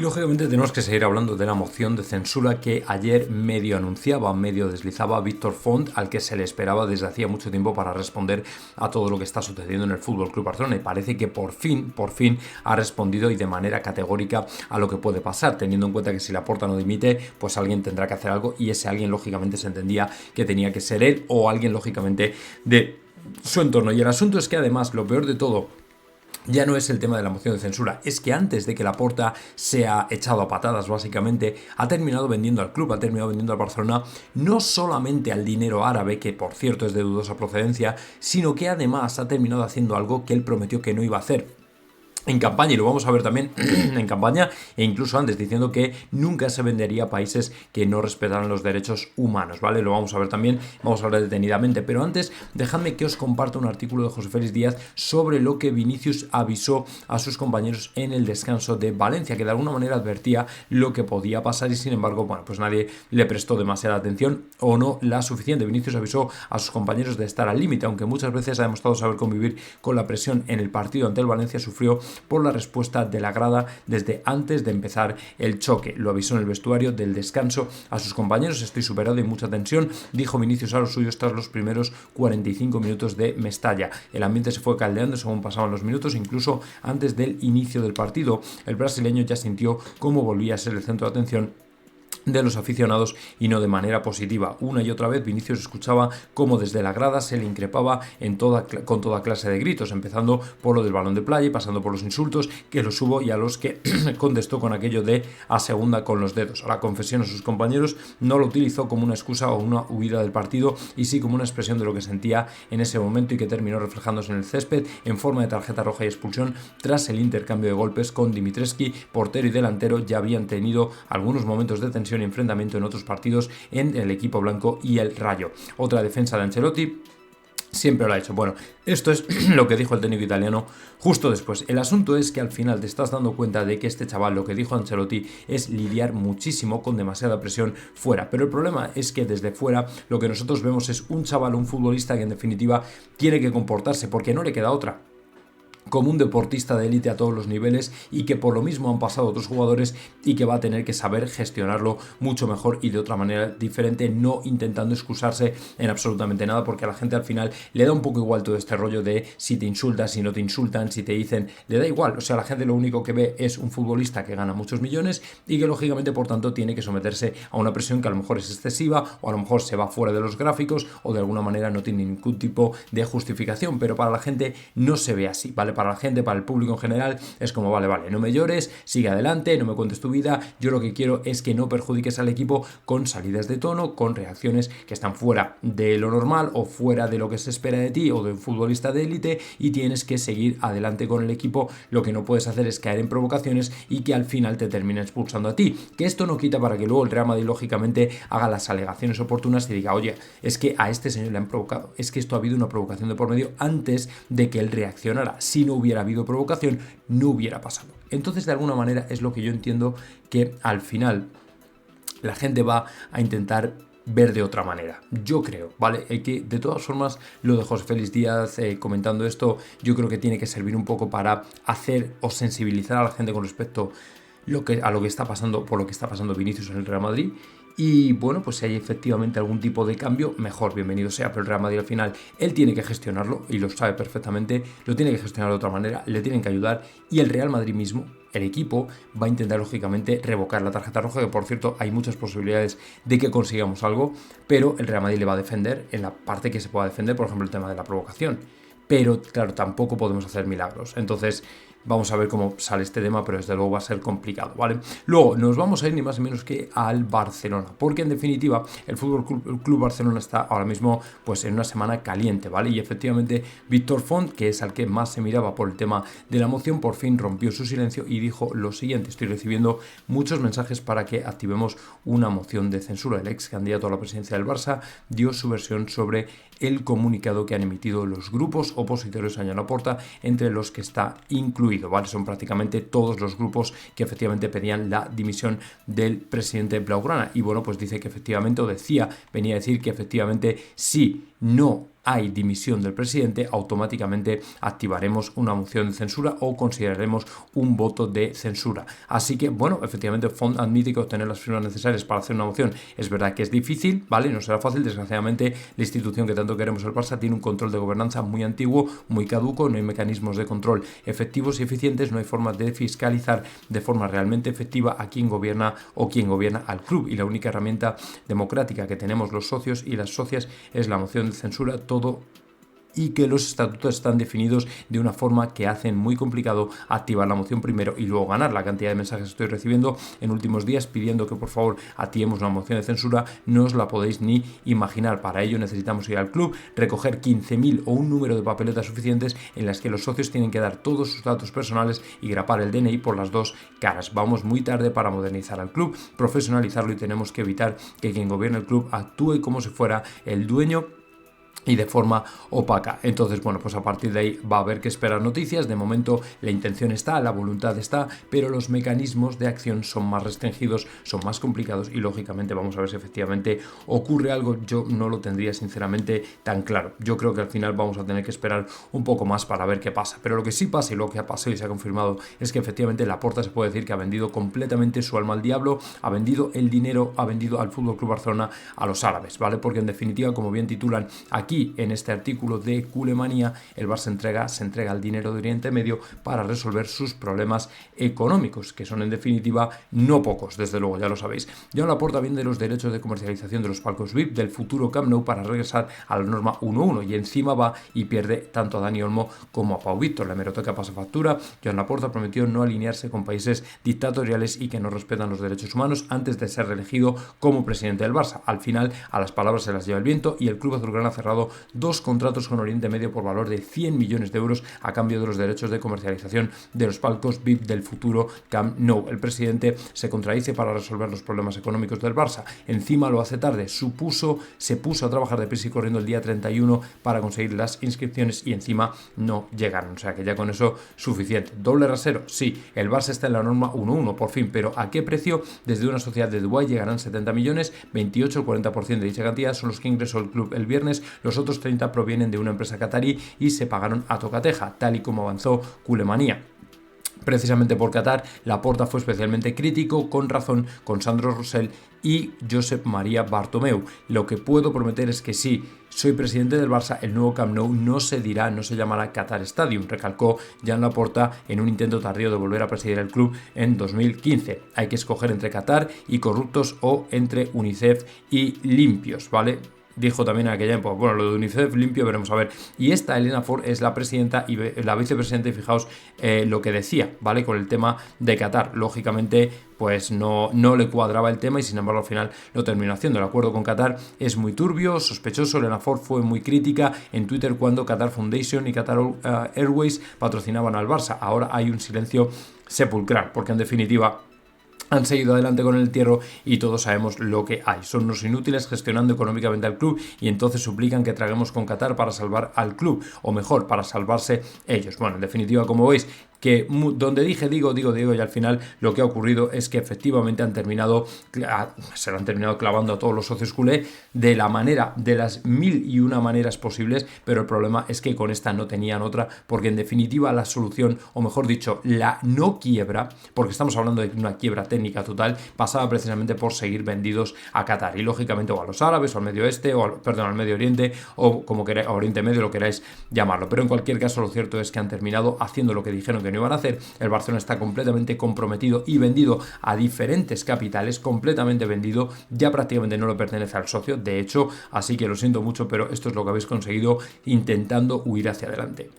Y lógicamente tenemos que seguir hablando de la moción de censura que ayer medio anunciaba, medio deslizaba Víctor Font, al que se le esperaba desde hacía mucho tiempo para responder a todo lo que está sucediendo en el Fútbol Club Barcelona. Y parece que por fin ha respondido y de manera categórica a lo que puede pasar, teniendo en cuenta que si Laporta no dimite, pues alguien tendrá que hacer algo y ese alguien lógicamente se entendía que tenía que ser él o alguien lógicamente de su entorno. Y el asunto es que además, lo peor de todo, ya no es el tema de la moción de censura, es que antes de que Laporta sea echado a patadas básicamente, ha terminado vendiendo al club, ha terminado vendiendo al Barcelona no solamente al dinero árabe, que por cierto es de dudosa procedencia, sino que además ha terminado haciendo algo que él prometió que no iba a hacer en campaña, y lo vamos a ver también en campaña e incluso antes, diciendo que nunca se vendería a países que no respetaran los derechos humanos, ¿vale? Lo vamos a ver también, vamos a hablar detenidamente, pero antes dejadme que os comparta un artículo de José Félix Díaz sobre lo que Vinicius avisó a sus compañeros en el descanso de Valencia, que de alguna manera advertía lo que podía pasar y sin embargo, bueno, pues nadie le prestó demasiada atención o no la suficiente. Vinicius avisó a sus compañeros de estar al límite, aunque muchas veces ha demostrado saber convivir con la presión en el partido ante el Valencia, sufrió por la respuesta de la grada desde antes de empezar el choque. Lo avisó en el vestuario del descanso a sus compañeros: estoy superado y mucha tensión, dijo Vinicius a los suyos tras los primeros 45 minutos de Mestalla. El ambiente se fue caldeando según pasaban los minutos, incluso antes del inicio del partido. El brasileño ya sintió cómo volvía a ser el centro de atención de los aficionados y no de manera positiva. Una y otra vez Vinicius escuchaba cómo desde la grada se le increpaba con toda clase de gritos, empezando por lo del balón de playa y pasando por los insultos que los hubo y a los que contestó con aquello de a segunda con los dedos. A la confesión a sus compañeros no lo utilizó como una excusa o una huida del partido, y sí como una expresión de lo que sentía en ese momento y que terminó reflejándose en el césped en forma de tarjeta roja y expulsión tras el intercambio de golpes con Dimitrescu. Portero y delantero ya habían tenido algunos momentos de tensión y enfrentamiento en otros partidos en el equipo blanco y el Rayo. Otra defensa de Ancelotti siempre lo ha hecho. Bueno, esto es lo que dijo el técnico italiano justo después. El asunto es que al final te estás dando cuenta de que este chaval, lo que dijo Ancelotti, es lidiar muchísimo con demasiada presión fuera. Pero el problema es que desde fuera lo que nosotros vemos es un chaval, un futbolista que en definitiva tiene que comportarse porque no le queda otra, como un deportista de élite a todos los niveles, y que por lo mismo han pasado otros jugadores y que va a tener que saber gestionarlo mucho mejor y de otra manera diferente, no intentando excusarse en absolutamente nada, porque a la gente al final le da un poco igual todo este rollo de si te insultan, si no te insultan, si te dicen, le da igual. O sea, la gente lo único que ve es un futbolista que gana muchos millones y que lógicamente por tanto tiene que someterse a una presión que a lo mejor es excesiva o a lo mejor se va fuera de los gráficos o de alguna manera no tiene ningún tipo de justificación, pero para la gente no se ve así, ¿vale? Para la gente, para el público en general, es como vale, no me llores, sigue adelante, no me cuentes tu vida, yo lo que quiero es que no perjudiques al equipo con salidas de tono, con reacciones que están fuera de lo normal o fuera de lo que se espera de ti o de un futbolista de élite, y tienes que seguir adelante con el equipo. Lo que no puedes hacer es caer en provocaciones y que al final te terminen expulsando a ti, que esto no quita para que luego el Real Madrid lógicamente haga las alegaciones oportunas y diga, oye, es que a este señor le han provocado, es que esto ha habido una provocación de por medio antes de que él reaccionara. Si no hubiera habido provocación, no hubiera pasado. Entonces, de alguna manera, es lo que yo entiendo que al final la gente va a intentar ver de otra manera, yo creo, ¿vale? Que de todas formas lo de José Félix Díaz comentando esto, yo creo que tiene que servir un poco para hacer o sensibilizar a la gente con respecto a lo que está pasando, por lo que está pasando Vinicius en el Real Madrid. Y bueno, pues si hay efectivamente algún tipo de cambio, mejor, bienvenido sea, pero el Real Madrid al final, él tiene que gestionarlo y lo sabe perfectamente, lo tiene que gestionar de otra manera, le tienen que ayudar, y el Real Madrid mismo, el equipo, va a intentar lógicamente revocar la tarjeta roja, que por cierto hay muchas posibilidades de que consigamos algo, pero el Real Madrid le va a defender en la parte que se pueda defender, por ejemplo el tema de la provocación. Pero claro, tampoco podemos hacer milagros. Entonces vamos a ver cómo sale este tema, pero desde luego va a ser complicado, ¿vale? Luego nos vamos a ir ni más ni menos que al Barcelona, porque en definitiva el Club Barcelona está ahora mismo pues en una semana caliente, ¿vale? Y efectivamente Víctor Font, que es al que más se miraba por el tema de la moción, por fin rompió su silencio y dijo lo siguiente: estoy recibiendo muchos mensajes para que activemos una moción de censura. El ex candidato a la presidencia del Barça dio su versión sobre el comunicado que han emitido los grupos opositores a Joan Laporta, entre los que está incluido, ¿vale? Son prácticamente todos los grupos que efectivamente pedían la dimisión del presidente blaugrana. Y bueno, pues dice que efectivamente, venía a decir que efectivamente si no hay dimisión del presidente, automáticamente activaremos una moción de censura o consideraremos un voto de censura. Así que, bueno, efectivamente Font admite que obtener las firmas necesarias para hacer una moción es verdad que es difícil, ¿vale? No será fácil. Desgraciadamente, la institución que tanto queremos, el Barça, tiene un control de gobernanza muy antiguo, muy caduco, no hay mecanismos de control efectivos y eficientes, no hay forma de fiscalizar de forma realmente efectiva a quién gobierna o quién gobierna al club, y la única herramienta democrática que tenemos los socios y las socias es la moción de censura, todo y que los estatutos están definidos de una forma que hacen muy complicado activar la moción primero y luego ganar. La cantidad de mensajes que estoy recibiendo en últimos días pidiendo que por favor activemos una moción de censura no os la podéis ni imaginar. Para ello necesitamos ir al club, recoger 15.000 o un número de papeletas suficientes en las que los socios tienen que dar todos sus datos personales y grapar el DNI por las dos caras. Vamos muy tarde para modernizar al club, profesionalizarlo, y tenemos que evitar que quien gobierne el club actúe como si fuera el dueño y de forma opaca. Entonces, bueno, pues a partir de ahí va a haber que esperar noticias. De momento la intención está, la voluntad está, pero los mecanismos de acción son más restringidos, son más complicados y lógicamente vamos a ver si efectivamente ocurre algo. Yo no lo tendría sinceramente tan claro. Yo creo que al final vamos a tener que esperar un poco más para ver qué pasa. Pero lo que sí pasa y lo que ha pasado y se ha confirmado es que efectivamente Laporta se puede decir que ha vendido completamente su alma al diablo, ha vendido el dinero, ha vendido al FC Barcelona a los árabes, ¿vale? Porque en definitiva, como bien titulan aquí en este artículo de Culemanía, el Barça se entrega el dinero de Oriente Medio para resolver sus problemas económicos, que son en definitiva no pocos, desde luego, ya lo sabéis. Joan Laporta vende los derechos de comercialización de los palcos VIP del futuro Camp Nou para regresar a la norma 1.1 y encima va y pierde tanto a Dani Olmo como a Pau Víctor. La hemeroteca pasa factura. Joan Laporta prometió no alinearse con países dictatoriales y que no respetan los derechos humanos antes de ser reelegido como presidente del Barça. Al final, a las palabras se las lleva el viento y el club azulgrana ha cerrado 2 contratos con Oriente Medio por valor de 100 millones de euros a cambio de los derechos de comercialización de los palcos VIP del futuro Camp Nou. El presidente se contradice para resolver los problemas económicos del Barça. Encima lo hace tarde. Se puso a trabajar deprisa y corriendo el día 31 para conseguir las inscripciones y encima no llegaron. O sea que ya con eso suficiente. ¿Doble rasero? Sí. El Barça está en la norma 1.1 por fin, pero ¿a qué precio? Desde una sociedad de Dubái llegarán 70 millones, 28 el 40% de dicha cantidad son los que ingresó el club el viernes. Los otros 30 provienen de una empresa catarí y se pagaron a tocateja, tal y como avanzó Culemanía. Precisamente por Qatar, Laporta fue especialmente crítico, con razón, con Sandro Rosell y Josep María Bartomeu. Lo que puedo prometer es que si soy presidente del Barça, el nuevo Camp Nou no se llamará Qatar Stadium, recalcó Joan Laporta en un intento tardío de volver a presidir el club en 2015. Hay que escoger entre Qatar y corruptos o entre UNICEF y limpios, ¿vale? Dijo también en aquella época, bueno, lo de UNICEF limpio, veremos a ver. Y esta Elena Ford es la presidenta y la vicepresidenta, y fijaos lo que decía, ¿vale? Con el tema de Qatar. Lógicamente, pues no le cuadraba el tema y sin embargo al final lo terminó haciendo. El acuerdo con Qatar es muy turbio, sospechoso. Elena Ford fue muy crítica en Twitter cuando Qatar Foundation y Qatar Airways patrocinaban al Barça. Ahora hay un silencio sepulcral, porque en definitiva han seguido adelante con el entierro y todos sabemos lo que hay. Son unos inútiles gestionando económicamente al club y entonces suplican que traguemos con Qatar para salvar al club, o mejor, para salvarse ellos. Bueno, en definitiva, como veis, que donde dije digo y al final lo que ha ocurrido es que efectivamente se lo han terminado clavando a todos los socios culé de las 1001 maneras posibles, pero el problema es que con esta no tenían otra, porque en definitiva la solución, o mejor dicho, la no quiebra, porque estamos hablando de una quiebra técnica total, pasaba precisamente por seguir vendidos a Qatar y lógicamente o a los árabes o al Medio Oeste al Medio Oriente o como queráis, Oriente Medio, lo queráis llamarlo, pero en cualquier caso lo cierto es que han terminado haciendo lo que dijeron que no iban a hacer. El Barcelona está completamente comprometido y vendido a diferentes capitales, completamente vendido, ya prácticamente no le pertenece al socio, de hecho, así que lo siento mucho, pero esto es lo que habéis conseguido intentando huir hacia adelante.